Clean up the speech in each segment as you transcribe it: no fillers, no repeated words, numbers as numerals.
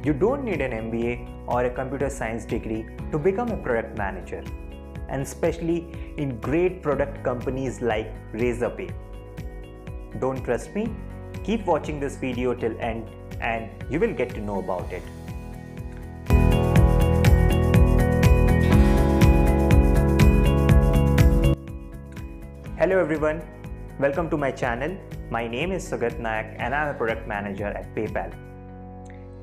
You don't need an MBA or a computer science degree to become a product manager, and especially in great product companies like Razorpay. Don't trust me? Keep watching this video till end and you will get to know about it. Hello everyone, welcome to my channel. My name is Sugat Nayak and I'm a product manager at PayPal.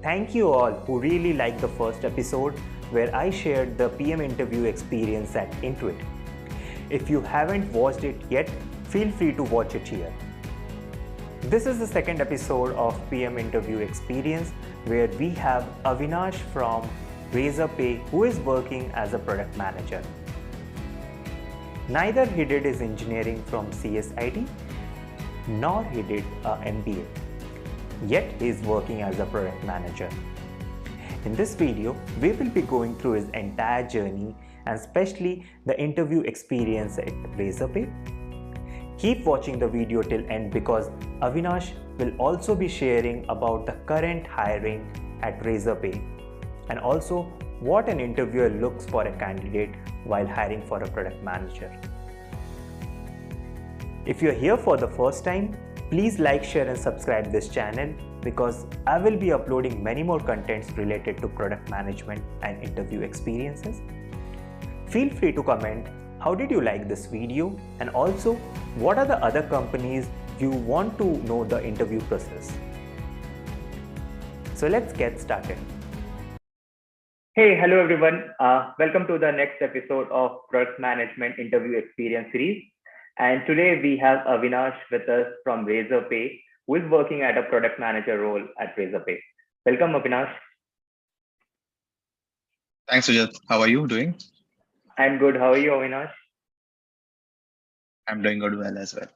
Thank you all who really liked the first episode where I shared the PM interview experience at Intuit. If you haven't watched it yet, feel free to watch it here. This is the second episode of PM interview experience where we have Avinash from Razorpay who is working as a product manager. Neither he did his engineering from CSIT nor he did an MBA. Yet he is working as a product manager. In this video, we will be going through his entire journey and especially the interview experience at Razorpay. Keep watching the video till end because Avinash will also be sharing about the current hiring at Razorpay and also what an interviewer looks for a candidate while hiring for a product manager. If you're here for the first time, please like, share and subscribe this channel because I will be uploading many more contents related to product management and interview experiences. Feel free to comment how did you like this video and also what are the other companies you want to know the interview process. So let's get started. Hey, hello everyone. Welcome to the next episode of Product Management Interview Experience series. And today we have Avinash with us from Razorpay, who is working at a product manager role at Razorpay. Welcome, Avinash. Thanks, Sujat. How are you doing? I'm good. How are you, Avinash? I'm doing good well as well.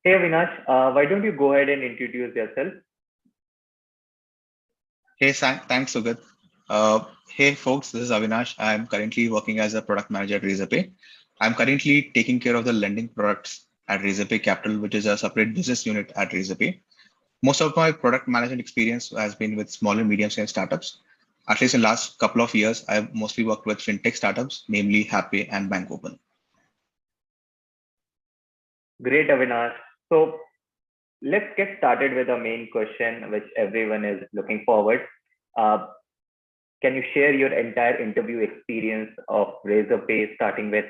Hey, Avinash, why don't you go ahead and introduce yourself? Hey, thanks, Sugat. Hey, folks, this is Avinash. I'm currently working as a product manager at Razorpay. I'm currently taking care of the lending products at Razorpay Capital, which is a separate business unit at Razorpay. Most of my product management experience has been with small and medium-sized startups. At least in the last couple of years, I've mostly worked with fintech startups, namely Happy and Bank Open. Great, Avinash. So let's get started with the main question, which everyone is looking forward. Can you share your entire interview experience of Razorpay, starting with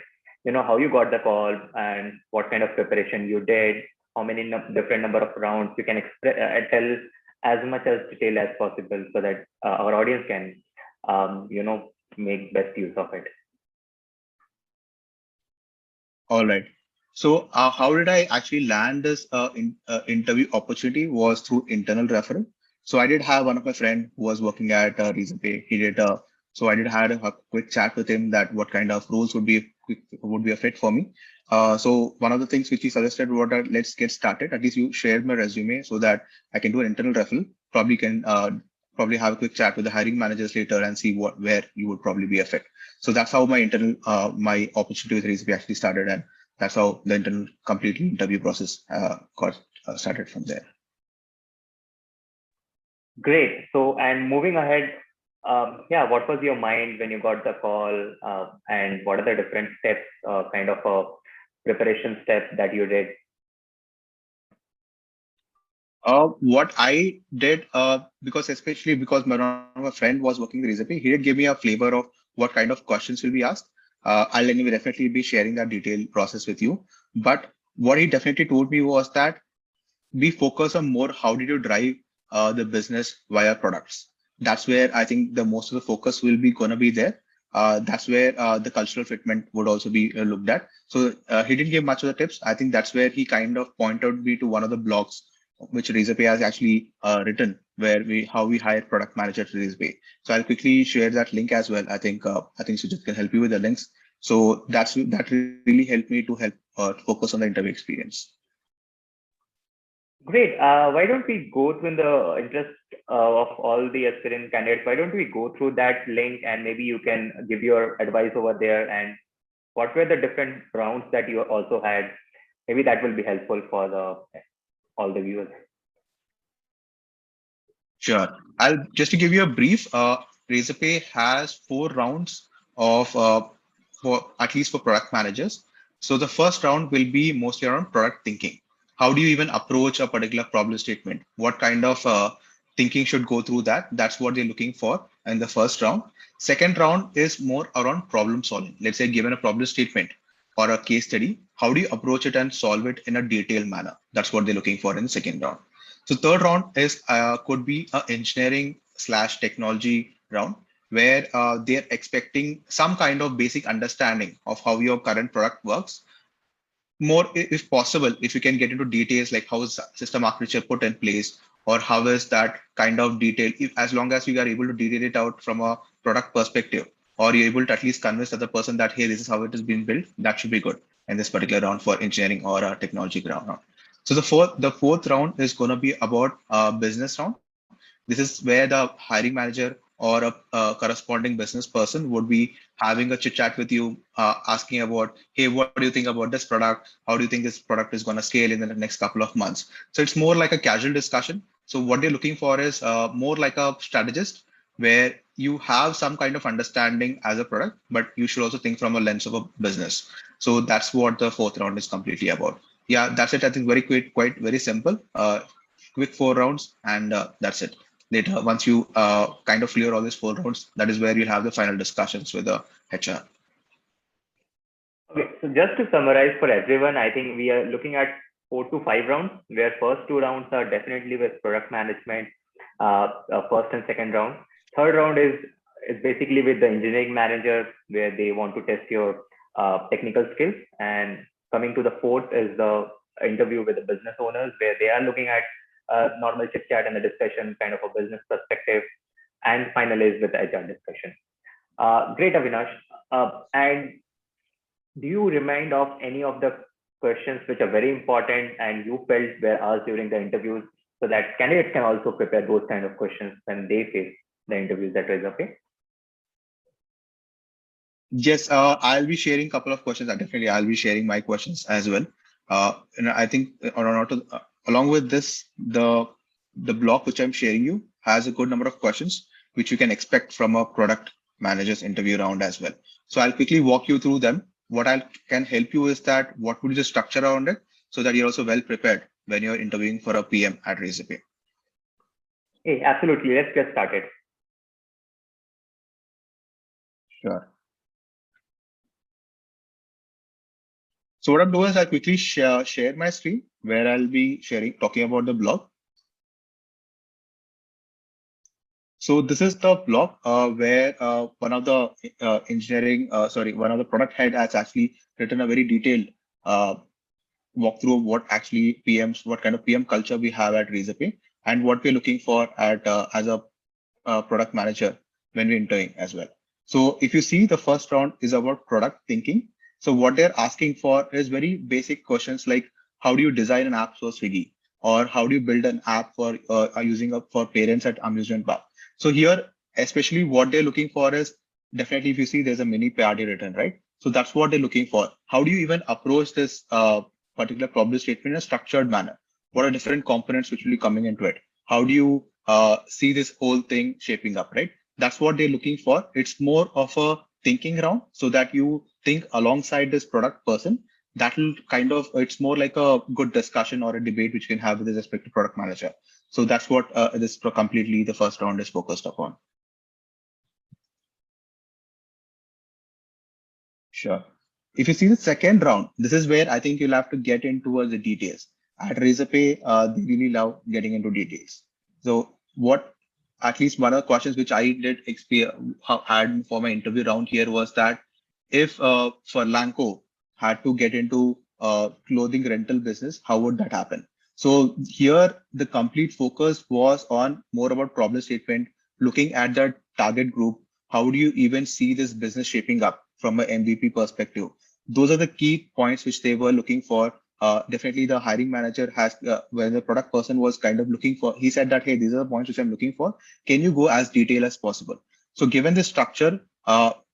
how you got the call and what kind of preparation you did, how many different number of rounds you can tell as much as detail as possible so that our audience can make best use of it. All right. So how did I actually land this interview opportunity was through internal referral. So I did have one of my friend who was working at Razorpay. He did so I did had a quick chat with him that what kind of roles would be a fit for me. So one of the things which he suggested was that let's get started. At least you shared my resume so that I can do an internal referral. Probably can probably have a quick chat with the hiring managers later and see where you would probably be a fit. So that's how my my opportunity with Razorpay actually started, and that's how the internal completely interview process got started from there. Great. So, and moving ahead, what was your mind when you got the call, and what are the different steps, kind of a preparation steps that you did? What I did, especially because my friend was working with Razorpay, he did give me a flavor of what kind of questions will be asked. I'll anyway definitely be sharing that detailed process with you. But what he definitely told me was that we focus on more how did you drive the business via products. That's where I think the most of the focus will be going to be there. That's where the cultural fitment would also be looked at. So he didn't give much of the tips. I think that's where he kind of pointed me to one of the blogs which Razorpay has actually written, where how we hire product manager to Razorpay. So I'll quickly share that link as well. I think Sujit can help you with the links. So that really helped me to help focus on the interview experience. Great. Why don't we go through the interest of all the aspirant candidates? Why don't we go through that link and maybe you can give your advice over there and what were the different rounds that you also had? Maybe that will be helpful for all the viewers. Sure. I'll just to give you a brief. Razorpay has 4 rounds of for at least for product managers. So the first round will be mostly around product thinking. How do you even approach a particular problem statement? What kind of thinking should go through that? That's what they're looking for in the first round. Second round is more around problem solving. Let's say given a problem statement or a case study, how do you approach it and solve it in a detailed manner? That's what they're looking for in the second round. So third round is could be a engineering slash technology round where they're expecting some kind of basic understanding of how your current product works. More, if possible, if you can get into details like how is system architecture put in place or how is that kind of detail, if as long as you are able to detail it out from a product perspective, or you're able to at least convince the other person that, hey, this is how it is being built, that should be good in this particular round for engineering or a technology round. So the fourth round is going to be about business round. This is where the hiring manager or a corresponding business person would be having a chit chat with you, asking about, hey, what do you think about this product? How do you think this product is going to scale in the next couple of months? So it's more like a casual discussion. So what they're looking for is more like a strategist where you have some kind of understanding as a product, but you should also think from a lens of a business. So that's what the fourth round is completely about. Yeah, that's it. I think very quick, quite very simple. Quick 4 rounds, and that's it. Later, once you kind of clear all these 4 rounds, that is where you'll have the final discussions with the HR. Okay, so just to summarize for everyone, I think we are looking at 4 to 5 rounds, where first 2 rounds are definitely with product management, first and second round. Third round is basically with the engineering manager, where they want to test your technical skills. And coming to the fourth is the interview with the business owners, where they are looking at normal chit chat and the discussion, kind of a business perspective. And final is with the HR discussion. Great, Avinash. And do you remind of any of the questions which are very important and you felt were asked during the interviews, so that candidates can also prepare those kind of questions when they face the interviews at Razorpay? Yes, I'll be sharing a couple of questions. Definitely, I'll be sharing my questions as well. And I think along with this, the block which I'm sharing you has a good number of questions which you can expect from a product manager's interview round as well. So I'll quickly walk you through them. What I can help you is that what would be the structure around it, so that you're also well prepared when you're interviewing for a PM at Razorpay. Hey, absolutely. Let's get started. Sure. So what I'm doing is I'll quickly share my screen where I'll be talking about the blog. So this is the blog where one of the one of the product head has actually written a very detailed walkthrough of what actually PMs, what kind of PM culture we have at Razorpay, and what we're looking for at as a product manager when we're interviewing as well. So if you see, the first round is about product thinking. So what they're asking for is very basic questions like, how do you design an app for Swiggy, or how do you build an app for using up for parents at amusement park? So here, especially what they're looking for is definitely, if you see, there's a mini PRD written, right? So that's what they're looking for. How do you even approach this particular problem statement in a structured manner? What are different components which will be coming into it? How do you see this whole thing shaping up, right? That's what they're looking for. It's more of a thinking round, so that you think alongside this product person. That will kind of, it's more like a good discussion or a debate which you can have with the respective product manager. So that's what this completely the first round is focused upon. Sure. If you see the second round, this is where I think you'll have to get into the details. At Razorpay, they really love getting into details. So what, at least one of the questions which I did had for my interview round here was that if for Lanco had to get into clothing rental business, how would that happen? So here the complete focus was on more about problem statement, looking at the target group. How do you even see this business shaping up from an MVP perspective? Those are the key points which they were looking for. Definitely the hiring manager has, when the product person was kind of looking for, he said that, hey, these are the points which I'm looking for. Can you go as detailed as possible? So given this structure,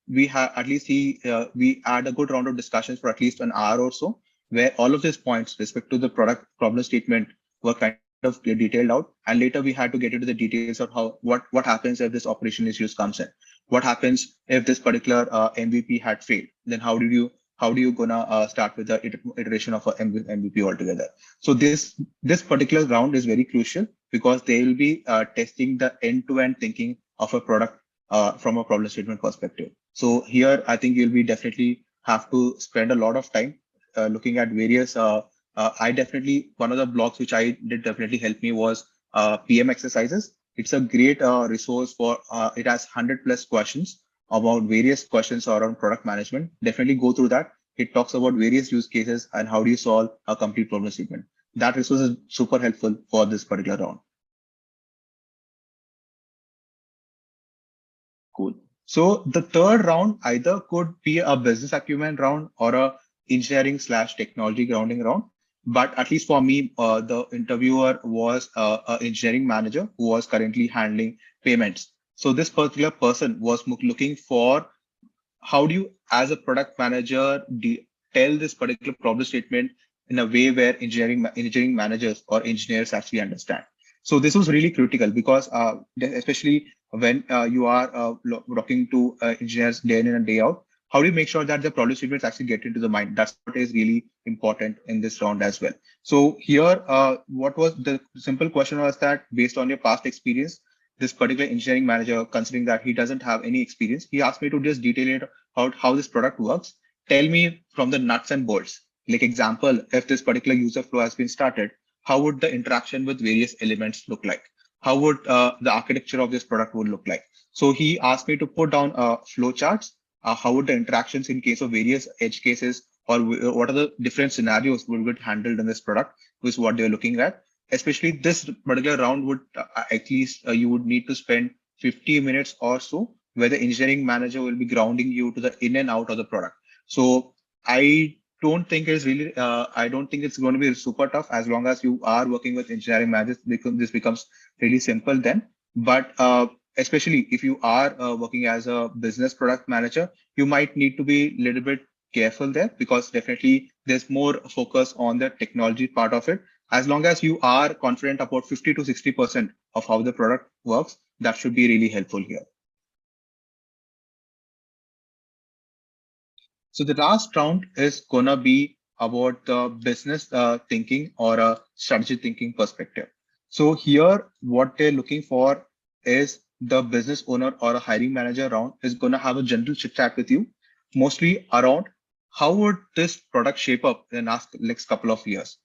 we have at least we had a good round of discussions for at least an hour or so, where all of these points respect to the product problem statement were kind of detailed out. And later we had to get into the details of what happens if this operation issues comes in. What happens if this particular MVP had failed? Then how do you gonna start with the iteration of a MVP altogether? So this particular round is very crucial because they will be testing the end-to-end thinking of a product from a problem statement perspective. So here, I think you'll be definitely have to spend a lot of time looking at various. One of the blogs which I did definitely help me was PM exercises. It's a great resource for. It has 100+ questions about various questions around product management. Definitely go through that. It talks about various use cases and how do you solve a complete problem statement. That resource is super helpful for this particular round. Cool. So the third round either could be a business acumen round or a engineering/technology grounding round. But at least for me, the interviewer was an engineering manager who was currently handling payments. So this particular person was looking for how do you, as a product manager, tell this particular problem statement in a way where engineering managers or engineers actually understand. So this was really critical because especially when you are talking to engineers day in and day out, how do you make sure that the problem statements actually get into the mind? That's what is really important in this round as well. So here, what was the simple question was that based on your past experience, this particular engineering manager, considering that he doesn't have any experience, he asked me to just detail it out how this product works. Tell me from the nuts and bolts. Like example, if this particular user flow has been started, how would the interaction with various elements look like? How would the architecture of this product would look like? So he asked me to put down flow charts. How would the interactions in case of various edge cases or what are the different scenarios would get handled in this product is what they're looking at. Especially this particular round would at least you would need to spend 50 minutes or so where the engineering manager will be grounding you to the in and out of the product. So I don't think it's really, I don't think it's going to be super tough as long as you are working with engineering managers. This becomes really simple then. But especially if you are working as a business product manager, you might need to be a little bit careful there because definitely there's more focus on the technology part of it. As long as you are confident about 50 to 60% of how the product works, that should be really helpful here. So the last round is gonna be about the business thinking or a strategy thinking perspective. So here, what they're looking for is the business owner or a hiring manager round is gonna have a general chit chat with you, mostly around how would this product shape up in the next couple of years.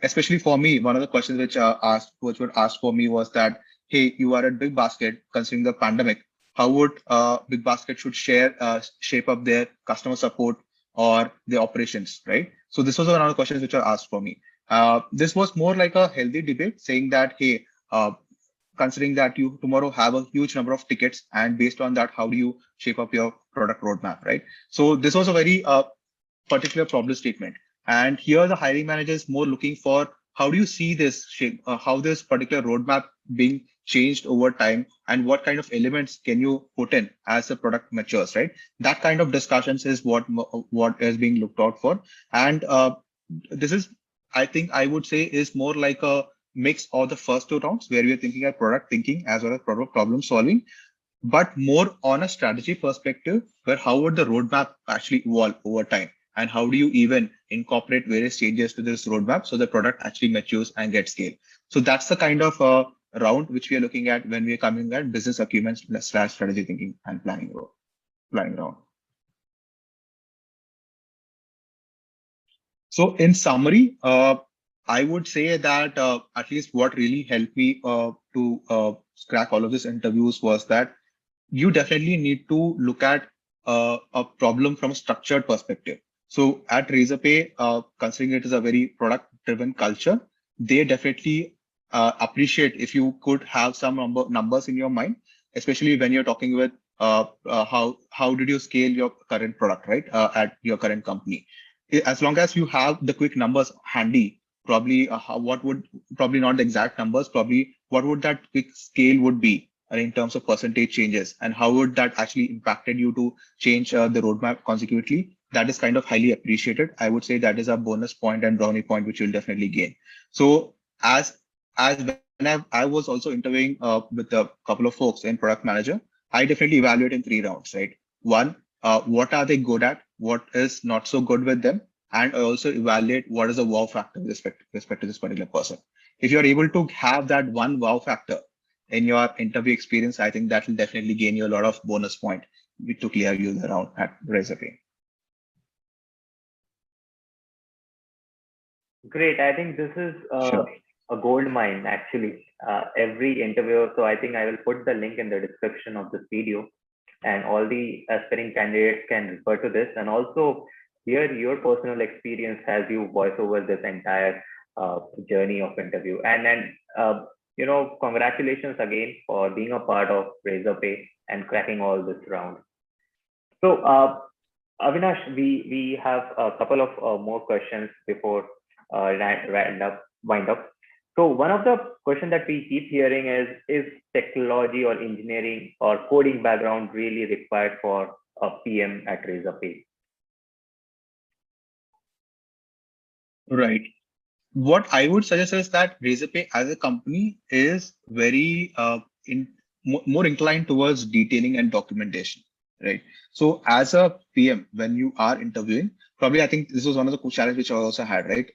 Especially for me, one of the questions which were asked for me was that, hey, you are at Big Basket, considering the pandemic, how would Big Basket should shape up their customer support or their operations, right? So this was one of the questions which were asked for me. This was more like a healthy debate saying that, hey, considering that you tomorrow have a huge number of tickets and based on that, how do you shape up your product roadmap, right? So this was a very particular problem statement. And here the hiring manager is more looking for how do you see this shape, how this particular roadmap being changed over time and what kind of elements can you put in as the product matures, right? That kind of discussions is what is being looked out for. And this is, I think I would say is more like a mix of the first two rounds where we are thinking at product thinking as well as problem solving, but more on a strategy perspective where how would the roadmap actually evolve over time? And how do you even incorporate various changes to this roadmap so the product actually matures and gets scaled? So that's the kind of round which we are looking at when we are coming at business acumen / strategy thinking and planning round. So in summary, I would say that at least what really helped me to crack all of these interviews was that you definitely need to look at a problem from a structured perspective. So at Razorpay, considering it is a very product-driven culture, they definitely appreciate if you could have some numbers in your mind, especially when you're talking with how did you scale your current product, right, at your current company. As long as you have the quick numbers handy, probably what would probably not the exact numbers, probably what would that quick scale would be in terms of percentage changes and how would that actually impacted you to change the roadmap consecutively. That is kind of highly appreciated. I would say that is a bonus point and brownie point, which you'll definitely gain. So as as when I was also interviewing with a couple of folks in product manager, I definitely evaluate in 3 rounds, right? One, what are they good at? What is not so good with them? And I also evaluate what is the wow factor with respect to this particular person. If you're able to have that one wow factor in your interview experience, I think that will definitely gain you a lot of bonus point to clear you around at Razorpay. Great. I think this is Sure. a gold mine, actually. Every interviewer, so I think I will put the link in the description of this video, and all the aspiring candidates can refer to this and also hear your personal experience as you voice over this entire journey of interview. And then, congratulations again for being a part of Razorpay and cracking all this round. So, Avinash, we have a couple of more questions before wind up. So one of the questions that we keep hearing is technology or engineering or coding background really required for a PM at Razorpay? Right. What I would suggest is that Razorpay as a company is very more inclined towards detailing and documentation, right? So as a PM, when you are interviewing, probably I think this was one of the challenges which I also had, right?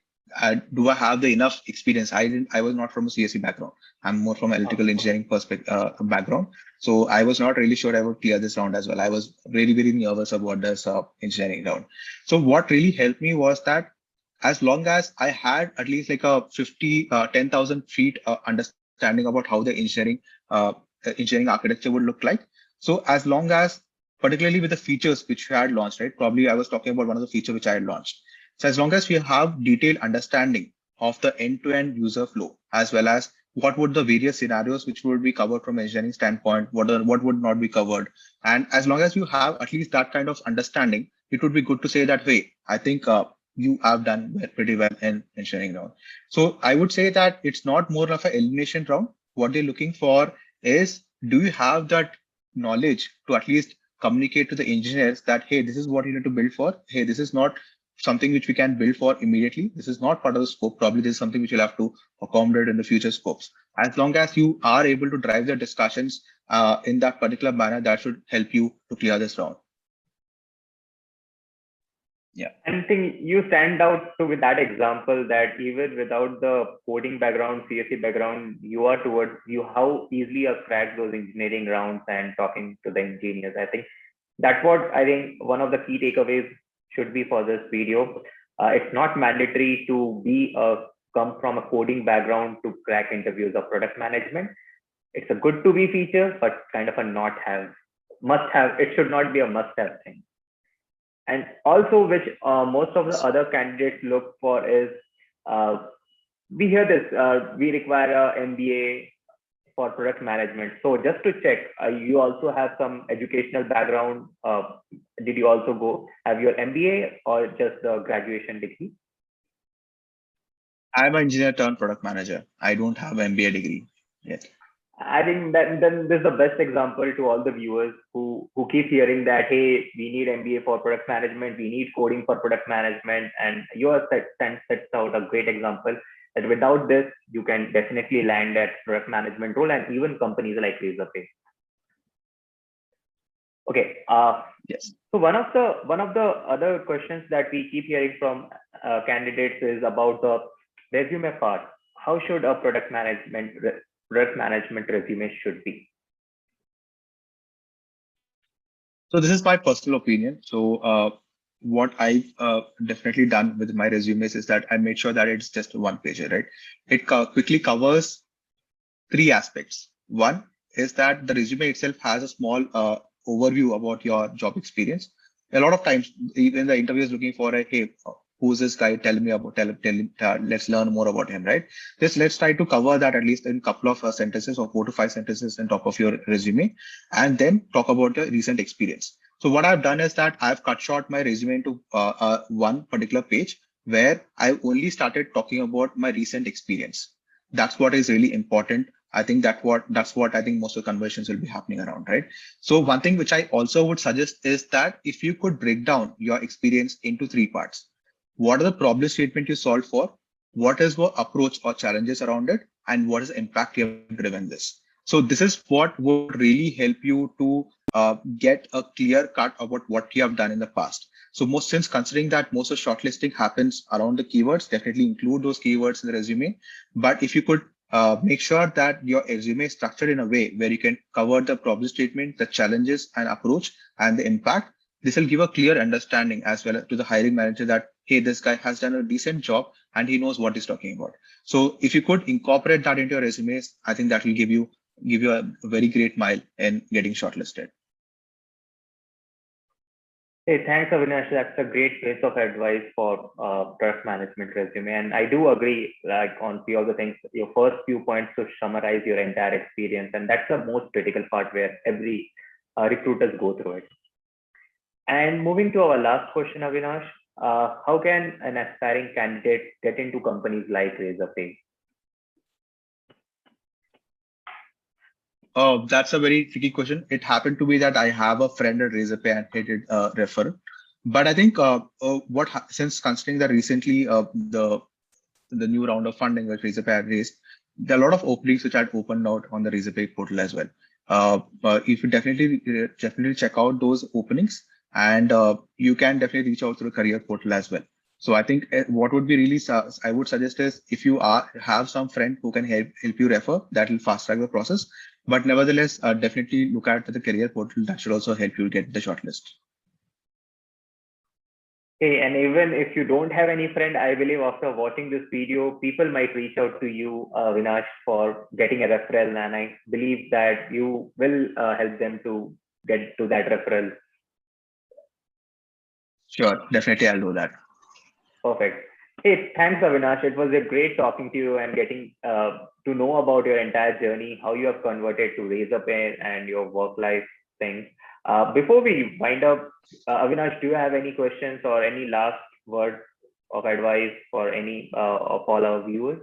Do I have the enough experience? I was not from a CSE background. I'm more from electrical engineering background. So I was not really sure I would clear this round as well. I was really, very nervous about this engineering round. So what really helped me was that as long as I had at least like a 10,000 feet understanding about how the engineering architecture would look like. So as long as, particularly with the features which we had launched, right? Probably I was talking about one of the features which I had launched. So as long as we have detailed understanding of the end-to-end user flow, as well as what would the various scenarios which would be covered from engineering standpoint, what would not be covered. And as long as you have at least that kind of understanding, it would be good to say that, hey, I think you have done pretty well in engineering round. So I would say that it's not more of an elimination round. What they're looking for is, do you have that knowledge to at least communicate to the engineers that, hey, this is what you need to build for. Hey, this is not something which we can build for immediately. This is not part of the scope. Probably this is something which you'll have to accommodate in the future scopes. As long as you are able to drive the discussions in that particular manner, that should help you to clear this round. Yeah. I think you stand out to with that example that even without the coding background, CSE background, you are towards how easily you crack those engineering rounds and talking to the engineers. I think that's what I think one of the key takeaways should be for this video. It's not mandatory to come from a coding background to crack interviews of product management. It's a good to be feature, but kind of a must have. It should not be a must have thing. And also, which most of the other candidates look for is, we hear this, we require a MBA for product management. So just to check, you also have some educational background. Did you also have your MBA or just the graduation degree? I'm an engineer turned product manager. I don't have an MBA degree yet. I think that then this is the best example to all the viewers who keep hearing that, hey, we need MBA for product management, we need coding for product management, and your sets out a great example that without this, you can definitely land that product management role and even companies like Razorpay. Okay. Yes. So one of the other questions that we keep hearing from candidates is about the resume part. How should a product management resume should be? So this is my personal opinion. So what I've definitely done with my resumes is that I made sure that it's just one page, right? It quickly covers 3 aspects. One is that the resume itself has a small overview about your job experience. A lot of times, even the interviewer is looking for a, hey, who's this guy? Tell him, let's learn more about him, right? Let's try to cover that at least in a couple of sentences or 4 to 5 sentences on top of your resume, and then talk about your recent experience. So what I've done is that I've cut short my resume into one particular page where I only started talking about my recent experience. That's what is really important. I think that's what I think most of the conversions will be happening around, right? So one thing which I also would suggest is that if you could break down your experience into 3 parts. What are the problem statement you solved for? What is your approach or challenges around it? and what is the impact you have driven this. So this is what would really help you to get a clear cut about what you have done in the past. So since considering that most of shortlisting happens around the keywords, definitely include those keywords in the resume. But if you could make sure that your resume is structured in a way where you can cover the problem statement, the challenges and approach and the impact, this will give a clear understanding as well to the hiring manager that, hey, this guy has done a decent job and he knows what he's talking about. So if you could incorporate that into your resumes, I think that will give you a very great mile in getting shortlisted. Hey, thanks, Avinash. That's a great piece of advice for product management resume. And I do agree, like on few of the things, your first few points to summarize your entire experience. And that's the most critical part where every recruiters go through it. And moving to our last question, Avinash, how can an aspiring candidate get into companies like Razorpay? That's a very tricky question. It happened to be that I have a friend at Razorpay and he did refer. But I think since considering that recently the new round of funding that Razorpay had raised, there are a lot of openings which had opened out on the Razorpay portal as well. If you definitely check out those openings, and you can definitely reach out to the career portal as well. So I think what would be really, I would suggest is if you have some friend who can help you refer, that will fast track the process. But nevertheless, definitely look at the career portal. That should also help you get the shortlist. Hey, and even if you don't have any friend, I believe after watching this video, people might reach out to you, Avinash, for getting a referral. And I believe that you will help them to get to that referral. Sure, definitely I'll do that. Perfect. Hey, thanks, Avinash. It was a great talking to you and getting to know about your entire journey, how you have converted to Razorpay and your work-life things. Before we wind up, Avinash, do you have any questions or any last word of advice for any of all our viewers?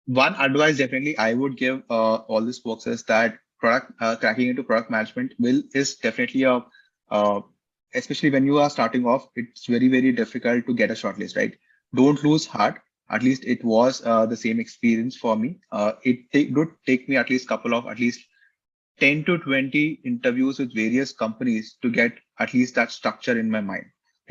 One advice definitely I would give all these folks is that cracking into product management is definitely especially when you are starting off, it's very, very difficult to get a shortlist, right? Don't lose heart. At least it was the same experience for me. It would take me at least 10 to 20 interviews with various companies to get at least that structure in my mind.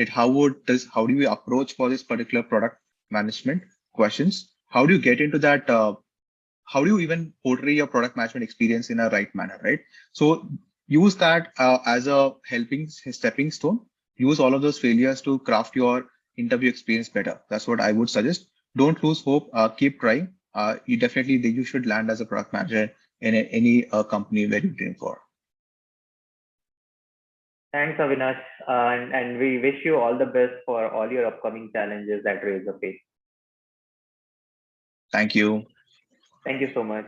How do you approach for this particular product management questions? How do you get into that? How do you even portray your product management experience in a right manner, right? So use that as a stepping stone. Use all of those failures to craft your interview experience better. That's what I would suggest. Don't lose hope. Keep trying. You should land as a product manager in any company where you're looking for. Thanks, Avinash. And we wish you all the best for all your upcoming challenges at Razorpay. Thank you. Thank you so much.